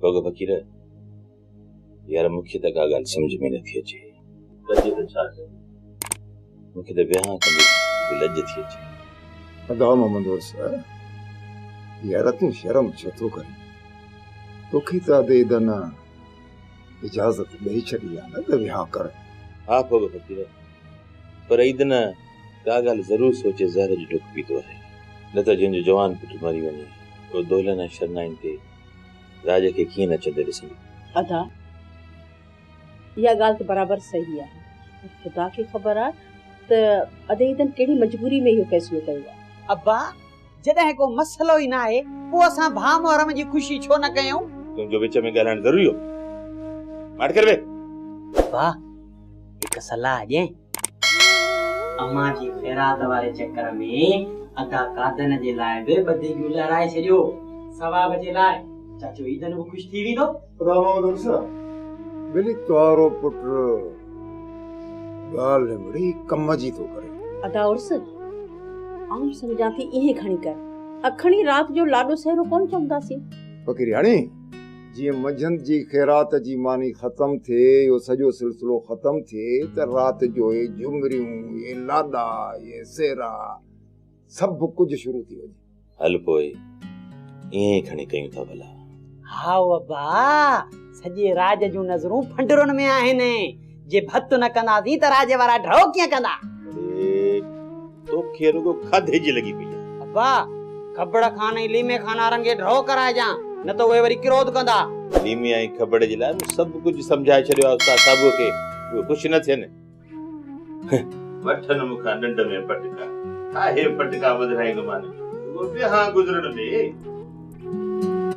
भोग फकीर यार मूंखे त का ॻाल्हि सम्झ में नथी अचे। लज त छा कयां, मूंखे त विहां कंदे लज थी अचे। अदा मोहम्मद वर्स यार तूं शर्म छो थो करे? तोखे त अदेदन इजाज़त ॾेई छॾी आहे न त विहां कर। हा भोग फकीर, पर ईदन का ॻाल्हि ज़रूर सोचे ज़हर जो ढुक पीतो आहे, न त जंहिंजो जवान पुट मरी वञे उहो दोलन शरनाइन ते राज खे कीअं न चंदे ॾिसंदो। अदा इहा ॻाल्हि त बराबर सही आहे। खुदा खे ख़बर आहे त अदेदन कहिड़ी मजबूरी में इहो फ़ैसिलो कयो आहे। अब्बा जॾहिं को मसलो ई न आहे पोइ असां भाउ मुहर्रम जी ख़ुशी छो न कयूं? तुंहिंजो विच में ॻाल्हाइण ज़रूरी हो? माठ कर वे। अब्बा हिकु सलाह ॾिए। अम्मा जी ख़ैरात वारे चक्कर में अदा कादन जे लाइ बि बदिगियूं लहराए छॾियो, सवाब जे लाइ। चाचो ईदन बि ख़ुशि थी वेंदो। बिली तवारो पुट ॻाल्हि बड़ी कम जी थो करे। अदा उर्स आऊं सम्झां थी इहे खणी कर, अखणी रात जो लाॾो सहरो कोन चवंदासीं। फकीरियाणी जीअं मंझंदि जी ख़ैरात जी मानी ख़त्म थिए, इहो सॼो सिलसिलो ख़त्म थिए त रात जो ये झुमरियूं, ये लाॾा, ये सेरा सभु कुझु शुरू थी वञे। हल पोइ ईअं ई खणी कयूं था भला। हा अब्बा सॼे राज जूं नज़रूं फंडरुनि में आहिनि। जे भत न कंदासीं त राज वारा ढो कीअं कंदा? तोखे रुगो खाधे जी लगी पई आहे। अब्बा खबड़ खान ऐं लीमे खाना रंगे ढो कराइजां, न त उहे वरी क्रोध कंदा। लीमे ऐं खबड़ जे लाइ सभु कुझु सम्झाए छॾियो आहे उस्ताद साहब खे, उहे ख़ुशि न थियनि। वठनि मूंखां नंढ में पटका, आहे पटका वधाए गुमान, उहो विहां गुज़रण में